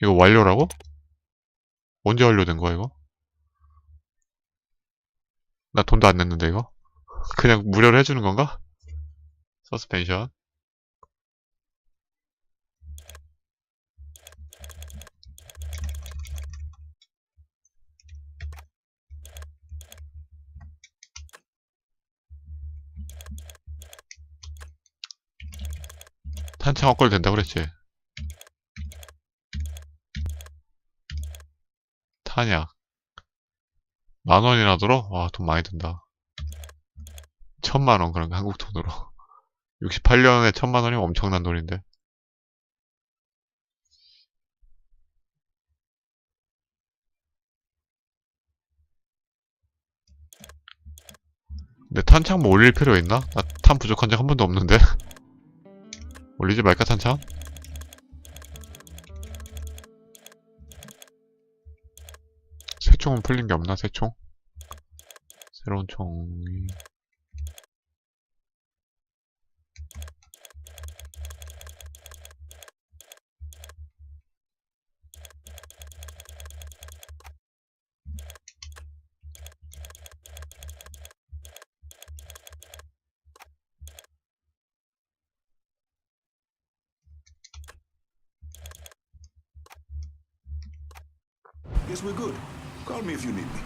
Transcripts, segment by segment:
이거 완료라고? 언제 완료된 거야 이거? 나 돈도 안 냈는데 이거? 그냥 무료로 해주는 건가? 서스펜션. 탄창 업글 된다 그랬지? 탄약 10,000원이나 들어? 와, 돈 많이 든다. 1,000,000원, 그런 거 한국 돈으로. 68년에 1,000,000원이면 엄청난 돈인데. 근데 탄창 뭐 올릴 필요 있나? 나 탄 부족한 적 한 번도 없는데. 올리지 말까, 탄창? 새 총은 풀린 게 없나, 새 총? 새로운 총이. Guess we're good. Call me if you need me.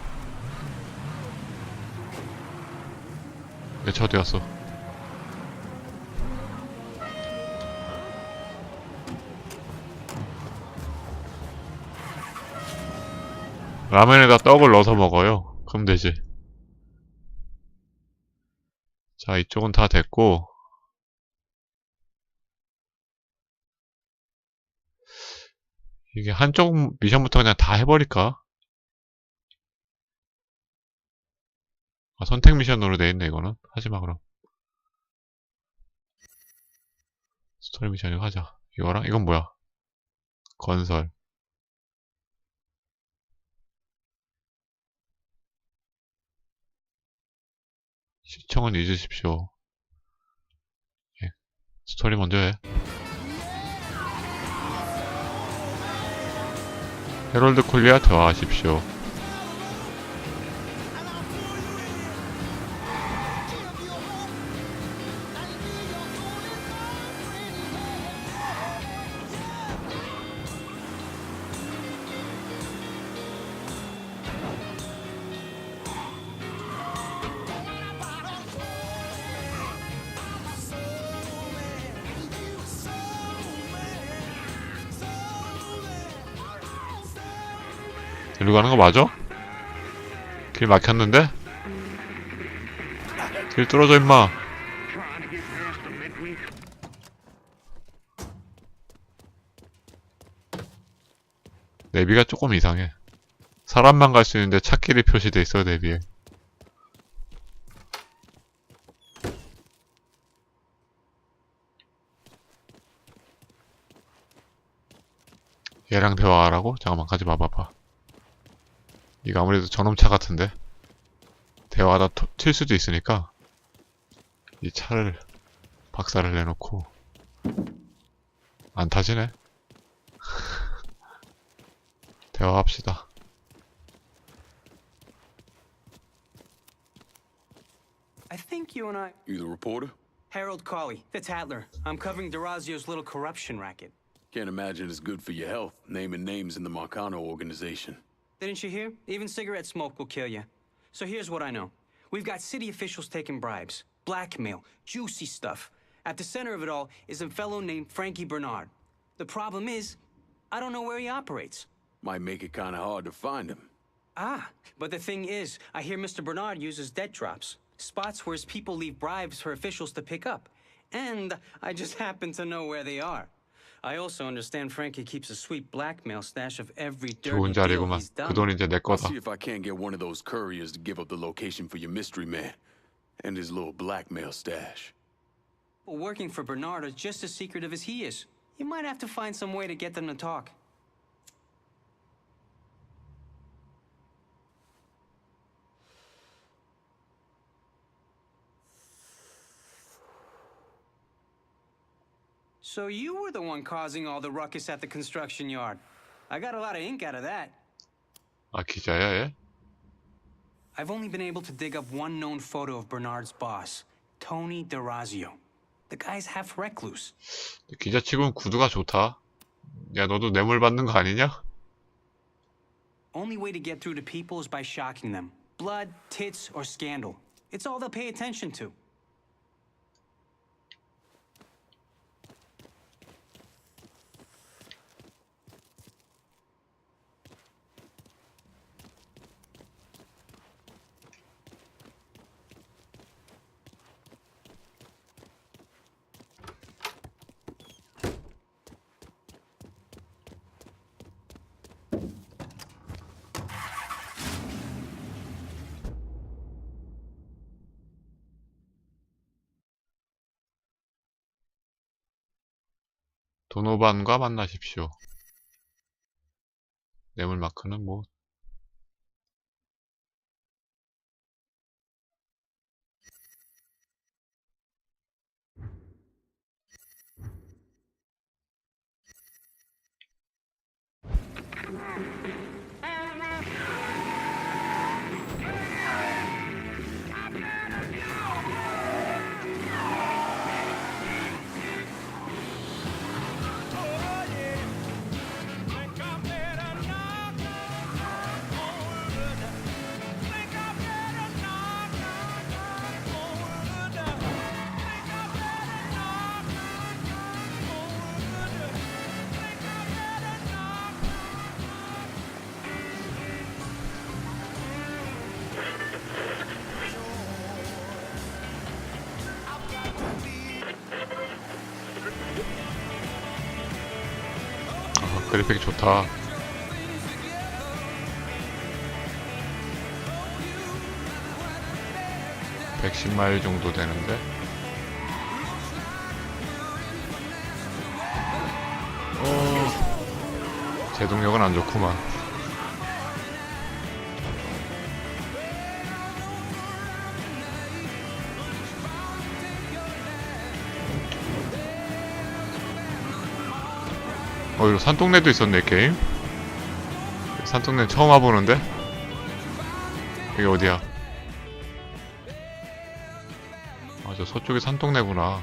내 차 어디 갔어? 라면에다 떡을 넣어서 먹어요. 그럼 되지. 자, 이쪽은 다 됐고. 이게 한쪽 미션부터 그냥 다 해버릴까? 아, 선택 미션으로 돼있네, 이거는. 하지마, 그럼. 스토리 미션 이거 하자. 이거랑, 이건 뭐야? 건설. 시청은 잊으십시오. 예. 스토리 먼저 해. 헤럴드 콜리와 대화하십시오. 이리로 가는 거 맞아? 길 막혔는데? 길 뚫어져 임마. 내비가 조금 이상해. 사람만 갈 수 있는데 차길이 표시돼 있어, 내비에. 얘랑 대화하라고? 잠깐만, 가지 마봐봐. 이거 아무래도 저놈차 같은데? 대화하다 튈 수도 있으니까 이 차를 박살을 내놓고. 안 타지네? 대화합시다. I think you and I... You the reporter? Harold Cawley, the Tattler. I'm covering DeRazio's little corruption racket. Can't imagine it's good for your health, naming names in the Marcano organization. Didn't you hear? Even cigarette smoke will kill you. So here's what I know. We've got city officials taking bribes, blackmail, juicy stuff. At the center of it all is a fellow named Frankie Bernard. The problem is, I don't know where he operates. Might make it kind of hard to find him. Ah, but the thing is, I hear Mr. Bernard uses debt drops. Spots where his people leave bribes for officials to pick up. And I just happen to know where they are. I also understand Frankie keeps a sweet blackmail stash of every 좋은 dirty deal 자리구만. he's done. 그 돈 이제 내 I'll 거다. see if I can't get one of those couriers to give up the location for your mystery man and his little blackmail stash. People working for Bernard are just as secretive as he is. You might have to find some way to get them to talk. So you were the one causing all the ruckus at the construction yard. I got a lot of ink out of that. 아, 기자야, 얘? I've only been able to dig up one known photo of Bernard's boss, Tony DeRazio. The guy's half recluse. 기자치고는 구두가 좋다. 야, 너도 뇌물 받는 거 아니냐? Only way to get through to people is by shocking them. Blood, tits, or scandal. It's all they'll pay attention to. 도노반과 만나십시오. 뇌물 마크는 뭐 그래픽이 좋다. (110마일) 정도 되는데 제동력은 안 좋구만. 이거 산동네도 있었네, 게임. 산동네 처음 와보는데? 여기 어디야? 아, 저 서쪽이 산동네구나.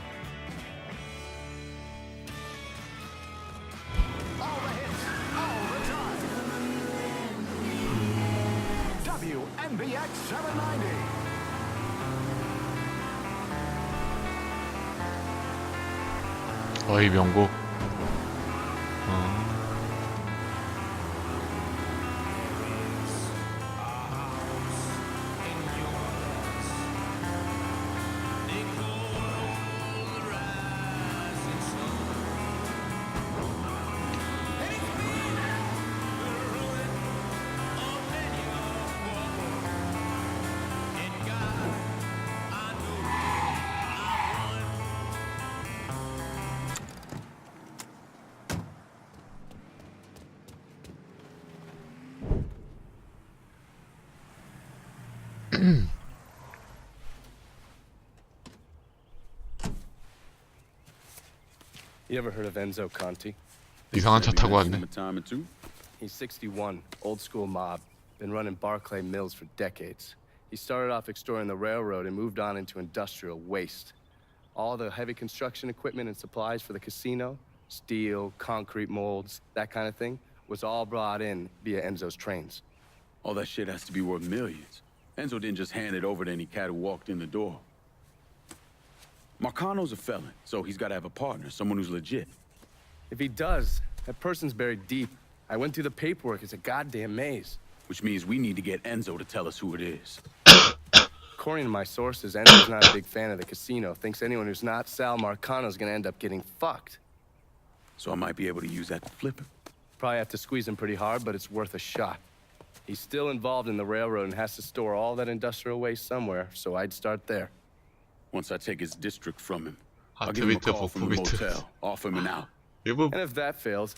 어이, 명곡. You ever heard of Enzo Conti? 이상한 차 타고 왔네. He's 61, old school mob. Been running Barclay Mills for decades. He started off extorting the railroad and moved on into industrial waste. All the heavy construction equipment and supplies for the casino, steel, concrete molds, that kind of thing, was all brought in via Enzo's trains. All that shit has to be worth millions. Enzo didn't just hand it over to any cat who walked in the door. Marcano's a felon, so he's got to have a partner, someone who's legit. If he does, that person's buried deep. I went through the paperwork. It's a goddamn maze. Which means we need to get Enzo to tell us who it is. According to my sources, Enzo's not a big fan of the casino. Thinks anyone who's not Sal Marcano's gonna end up getting fucked. So I might be able to use that to flip him. Probably have to squeeze him pretty hard, but it's worth a shot. He's still involved in the railroad and has to store all that industrial waste somewhere, so I'd start there. Once I take his district from him, I'll give him a call from the motel, offer him an out. 이거 And if that fails,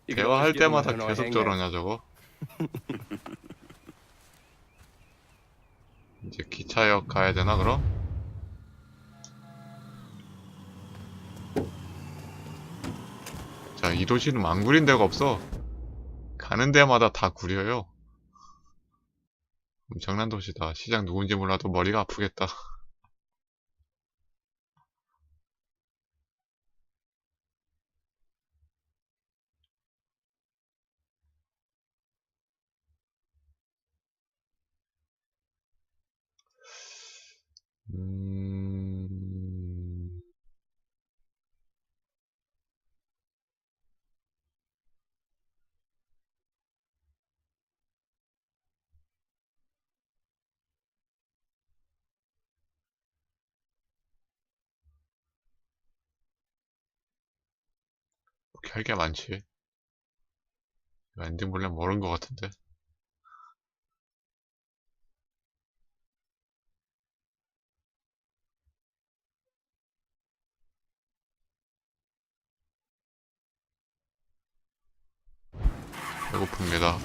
you can always 대화할 give him 때마다 an Hanoi 계속 hangman. 저러냐 저거. 이제 기차역 가야 되나 그럼? 자, 이 도시는 망구린 데가 없어. 가는 데마다 다 구려요. 엄청난 도시다. 시장 누군지 몰라도 머리가 아프겠다. 음... 그렇게 할 게 많지. 엔딩 볼래 모르는 것 같은데. 배고픕니다.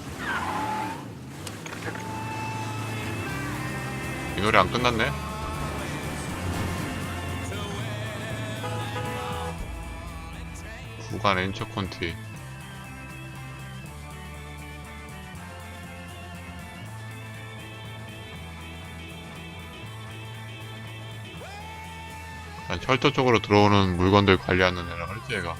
이 노래 안 끝났네? 구간 엔처 컨티. 철도 쪽으로 들어오는 물건들 관리하는 애라 그랬지 얘가.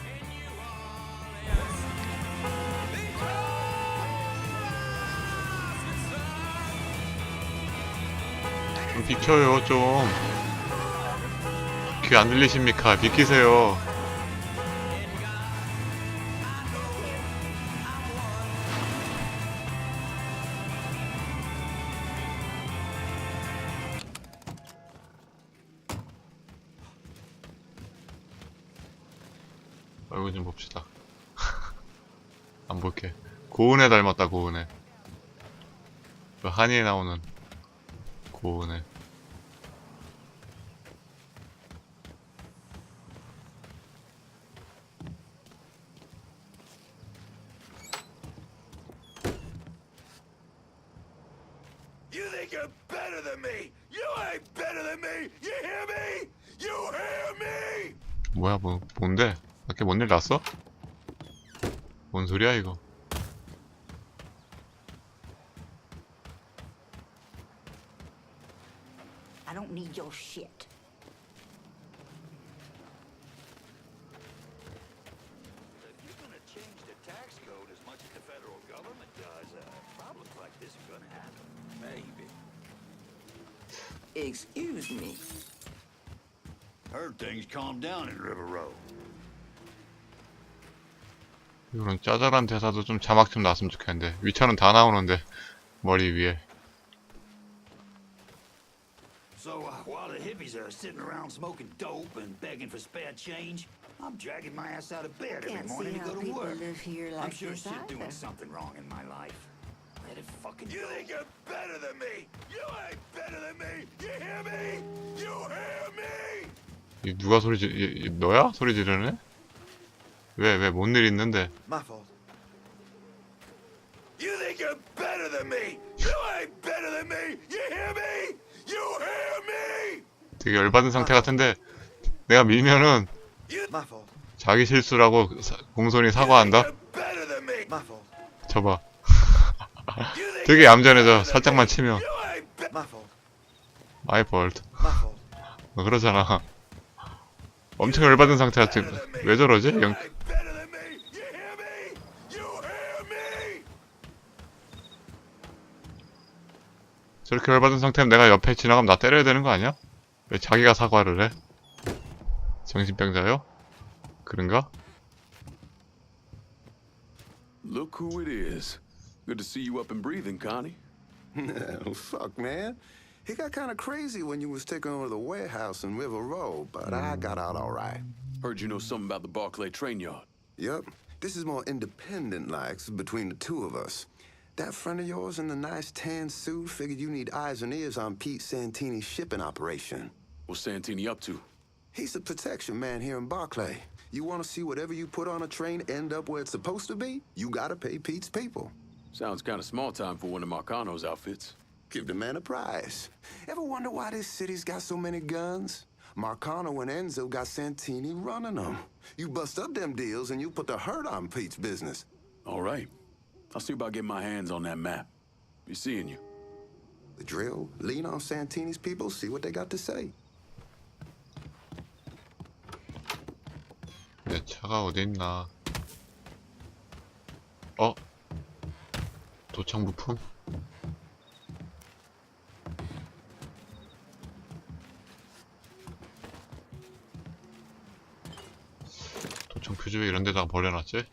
좀 비켜요 좀. 귀 안 들리십니까? 비키세요. 얼굴 좀 봅시다. 안 볼게. 고은혜 닮았다 고은혜. 그 한이에 나오는 고은혜. You think you're better than me? You ain't better than me! You hear me? You hear me? 뭐야 뭔데? 밖에 뭔 일 났어? 뭔 소리야 이거? I don't need your shit. If you're gonna change the tax code as much as the federal government does, problems like this are gonna happen. Maybe. Excuse me. Heard things calmed down in River Road. 이런 짜잘한 대사도 좀 자막 좀 났으면 좋겠는데 위쳐는 다 나오는데 머리 위에. So, while the hippies are sitting around smoking dope and begging for spare change, I'm dragging my ass out of bed every Can't see morning to how go to people work. live here I'm like sure this shit either. doing something wrong in my life. Let it fucking You think you're better than me? You ain't better than me! You hear me? You hear me? 이 누가 소리 너야? 소리 지르네? 왜 뭔 일 있는데? My fault. You think you're better than me? You ain't better than me! You hear me? You hear me? 되게 열받은 상태 같은데 내가 밀면은 My fault. 자기 실수라고 공손히 사과한다? You're better than me. My fault. 저봐. You think 되게 you're 얌전해져. better than 살짝만 me? 치면. You ain't My fault. 마이 볼트. My fault. 그러잖아. 엄청 열받은 상태야 지금. 왜 저러지? You ain't better than me. You hear me? You hear me? 저렇게 열받은 상태면 내가 옆에 지나가면 나 때려야 되는 거 아니야? 왜 자기가 사과를 해? 정신병자요? 그런가? Look who it is. Good to see you up and breathing, Connie. Oh, fuck, man. It got kind of crazy when you was taking over the warehouse in River Road, but I got out all right. Heard you know something about the Barclay train yard. Yep. This is more independent-like between the two of us. That friend of yours in the nice tan suit figured you need eyes and ears on Pete Santini's shipping operation. What's Santini up to? He's the protection man here in Barclay. You want to see whatever you put on a train end up where it's supposed to be? You gotta pay Pete's people. Sounds kind of small time for one of Marcano's outfits. Give the man a prize. Ever wonder why this city's got so many guns? Marcano and Enzo got Santini running them. You bust up them deals and you put the hurt on Pete's business. All right. I'll see about getting my hands on that map. Be seeing you. The drill, lean on Santini's people, see what they got to say. 내 차가 어디 있나? 어? 도착 부품? 도청 표지 왜 이런 데다가 버려놨지?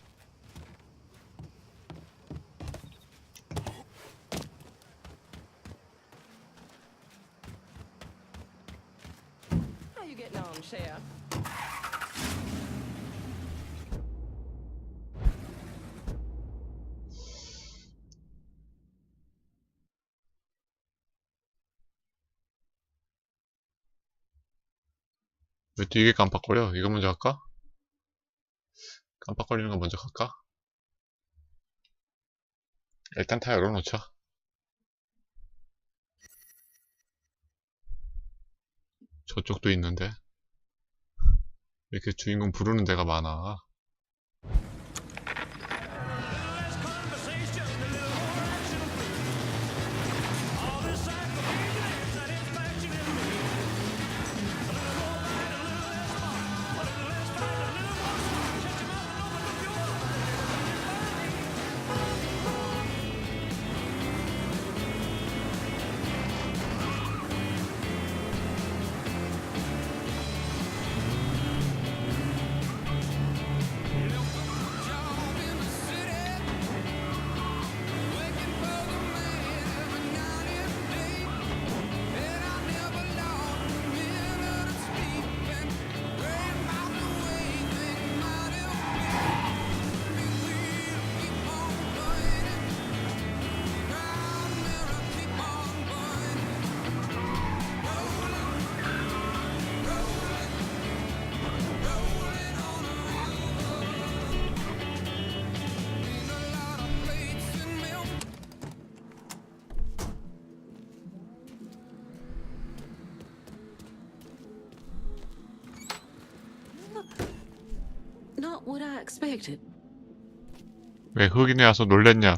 How you getting on, Sheriff? 왜 또 이게 깜빡거려? 이거 먼저 할까? 깜빡거리는 거 먼저 할까? 일단 다 열어놓자. 저쪽도 있는데 왜 이렇게 주인공 부르는 데가 많아? Not what I expected. 왜 흑인에 와서 놀랬냐?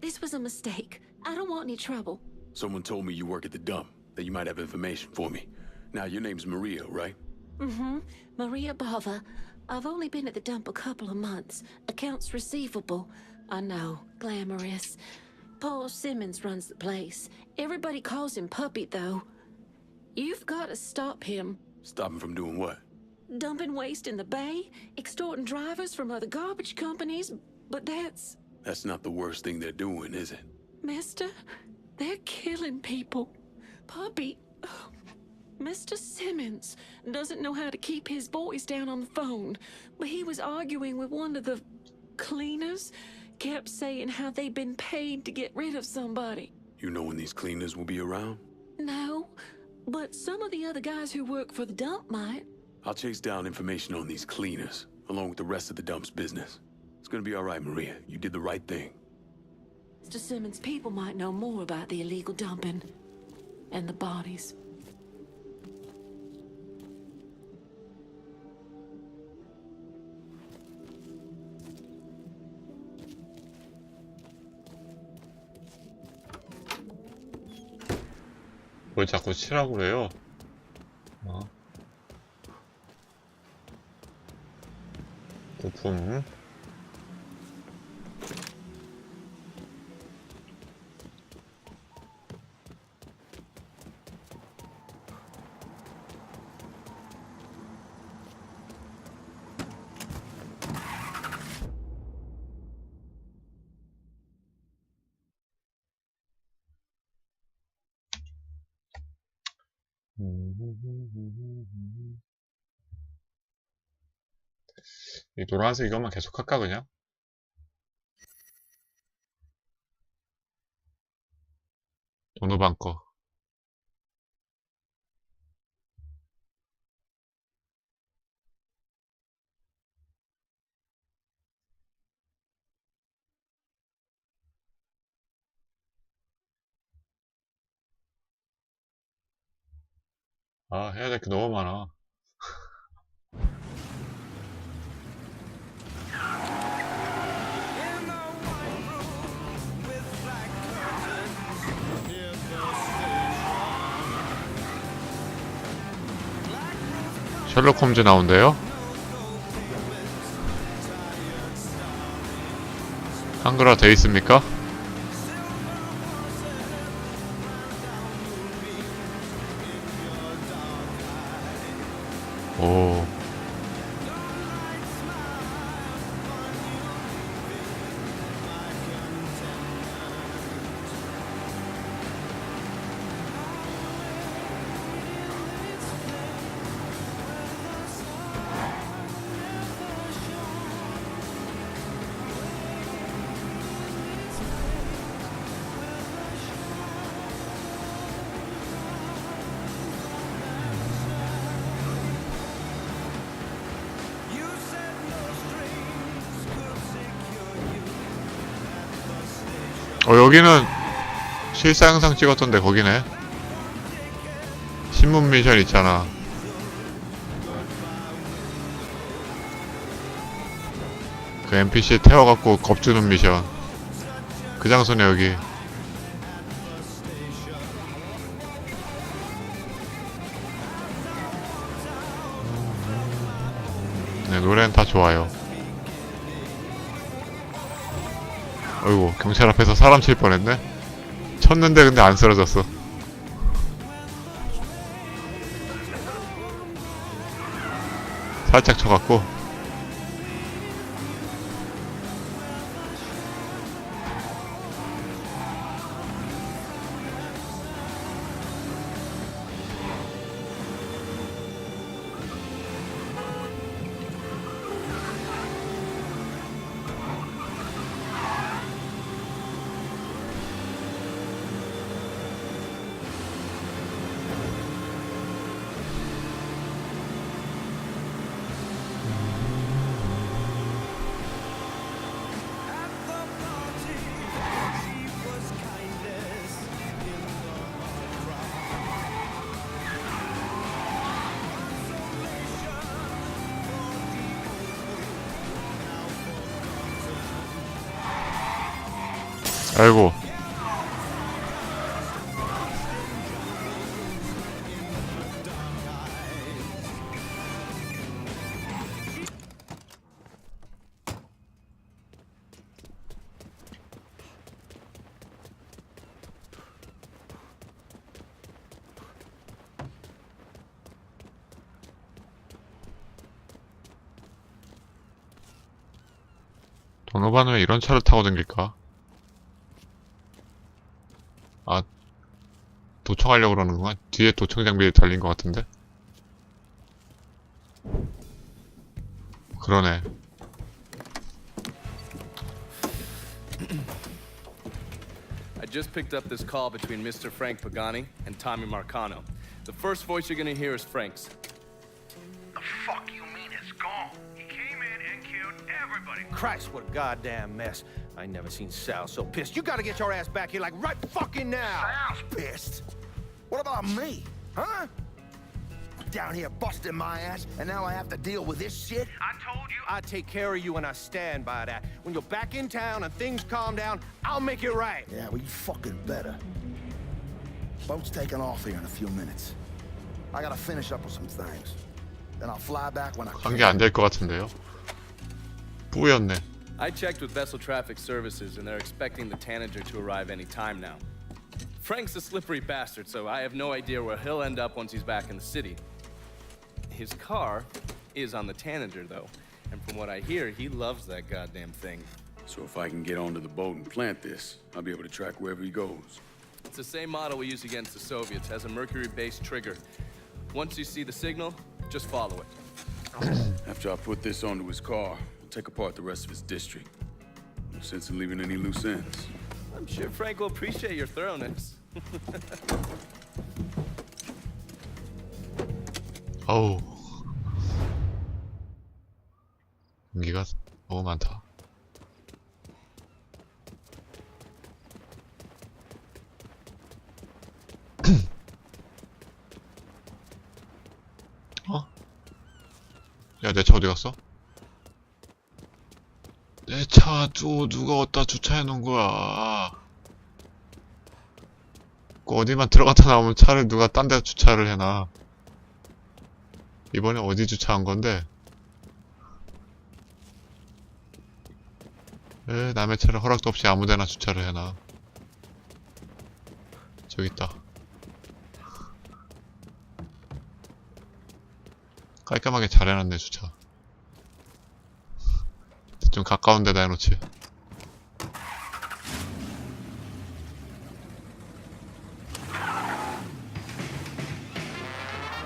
This was a mistake. I don't want any trouble. Someone told me you work at the dump, that you might have information for me. Now, your name's Maria, right? Mm-hmm. Maria Bava. I've only been at the dump a couple of months. Accounts receivable. I know. Glamorous. Paul Simmons runs the place. Everybody calls him Puppy, though. You've got to stop him. Stop him from doing what? Dumping waste in the bay, extorting drivers from other garbage companies, but That's not the worst thing they're doing, is it? Mister, they're killing people. Puppy, Mr. Simmons doesn't know how to keep his voice down on the phone, but he was arguing with one of the cleaners, kept saying how they'd been paid to get rid of somebody. You know when these cleaners will be around? No, but some of the other guys who work for the dump might. I'll chase down information on these cleaners, along with the rest of the dump's business. It's gonna be all right, Maria. You did the right thing. Mr. Simmons' people might know more about the illegal dumping and the bodies. 뭘 자꾸 치라고 그래요? 부품. 이 노란색 이것만 계속 할까 그냥? 도노반 거. 아, 해야 될 게 너무 많아. 셜록 홈즈 나온대요? 한글화 돼 있습니까? 오. 여기는 실사 영상 찍었던데 거기네. 신문 미션 있잖아. 그 NPC 태워갖고 겁주는 미션. 그 장소네 여기. 네, 노래는 다 좋아요. 어이구, 경찰 앞에서 사람 칠 뻔했네? 쳤는데 근데 안 쓰러졌어. 살짝 쳐갖고. 아이고. 도노반은 왜 이런 차를 타고 다닐까? 아, 도청하려고 그러는구나. 뒤에 도청 장비 달린 것 같은데? 그러네. I just picked up this call between Mr. Frank Pagani and Tommy Marcano. The first voice you're gonna hear is Frank's. The fuck you mean it's gone? He came in and killed everybody. Christ, what a goddamn mess. I ain't never seen Sal so pissed. You gotta get your ass back here like right fucking now. Sal's pissed. What about me? Huh? Down here busting my ass, and now I have to deal with this shit? I told you. I take care of you and I stand by that. When you're back in town and things calm down, I'll make it right. Yeah, well, you fucking better. Boat's taking off here in a few minutes. I gotta finish up with some things. Then I'll fly back when I can. 관계 안 될 것 같은데요? 뿌였네. I checked with Vessel Traffic Services, and they're expecting the Tanager to arrive any time now. Frank's a slippery bastard, so I have no idea where he'll end up once he's back in the city. His car is on the Tanager, though, and from what I hear, he loves that goddamn thing. So if I can get onto the boat and plant this, I'll be able to track wherever he goes. It's the same model we used against the Soviets, has a mercury-based trigger. Once you see the signal, just follow it. After I put this onto his car, we'll take apart the rest of his district. No sense in leaving any loose ends. I'm sure Frank will appreciate your thoroughness. 어우. 공기가 너무 많다. 어? 야, 내 차 어디 갔어? 내 차 누가 어디다 주차해 놓은 거야? 그 어디만 들어갔다 나오면 차를 누가 딴 데 주차를 해놔. 이번에 어디 주차한 건데? 남의 차를 허락도 없이 아무데나 주차를 해놔. 저기 있다. 깔끔하게 잘 해놨네, 주차. 좀 가까운 데다 해놓지.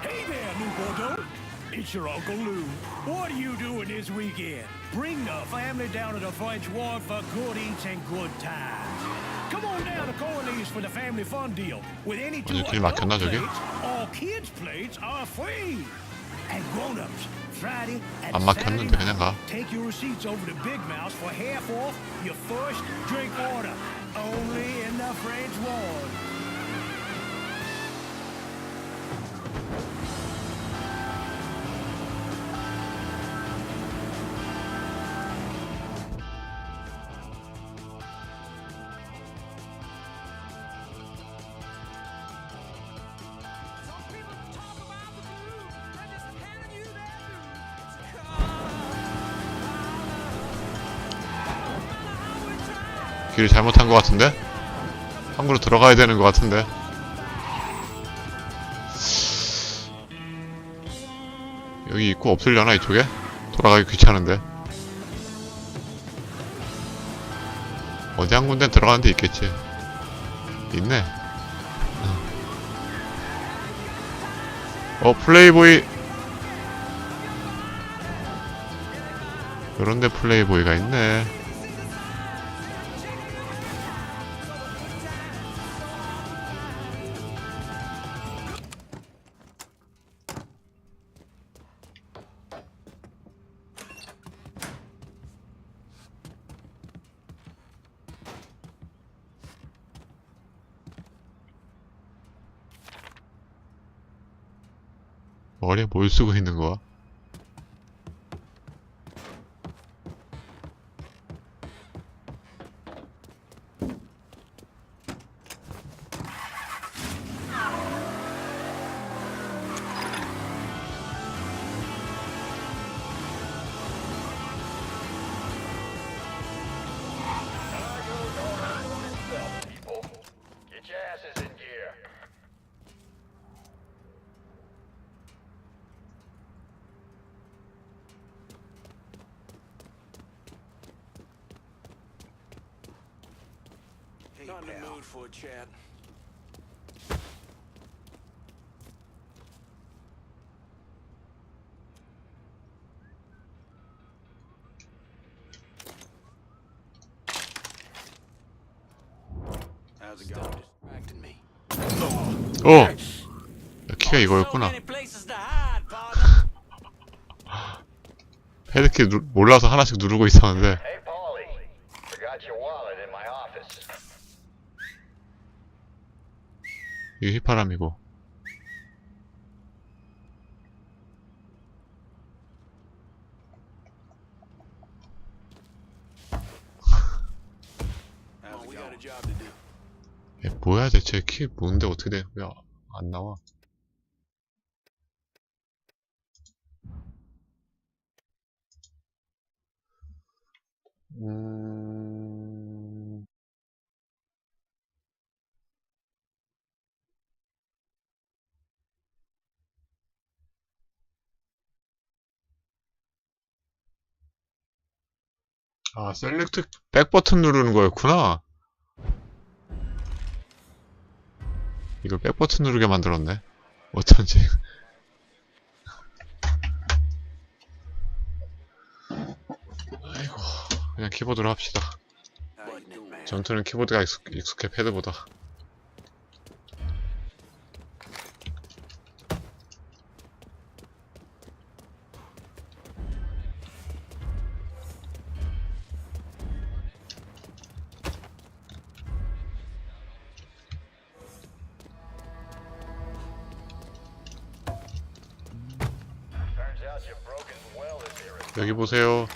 Hey there, new Bordeaux. It's your Uncle Lou. What are you doing this weekend? Bring the family down to the French Ward for good eats and good times. Come on down to Corley's for the family fun deal. With any two 길 막혔나, adult 저기? plates, all kids' plates are free. And grown-ups, Friday and 안 Saturday 막혔는데 그냥 가. night, take your receipts over to Big Mouse for half off your first drink order. Only in the French Ward. 길을 잘못한 것 같은데? 항구로 들어가야 되는 것 같은데? 여기 입구 없으려나, 이쪽에? 돌아가기 귀찮은데? 어디 한 군데 들어가는 데 있겠지. 있네. 플레이보이. 요런데 플레이보이가 있네. 머리에 뭘 쓰고 있는 거야? Get your asses in gear. Not in the mood for a chat. How's it going? Distracting me. 키가 이거였구나. 패드키 몰라서 하나씩 누르고 있었는데. Hey, Paulie. Forgot your wallet in my office. 이게 휘파람이고. We got a job to do. 얘 뭐야 대체 키 뭔데 어떻게 돼? 왜 안 나와? 아, 셀렉트 백 버튼 누르는 거였구나. 이걸 백 버튼 누르게 만들었네. 어쩐지. 아이고, 그냥 키보드로 합시다. 전투는 키보드가 익숙해 패드보다. 여기 보세요.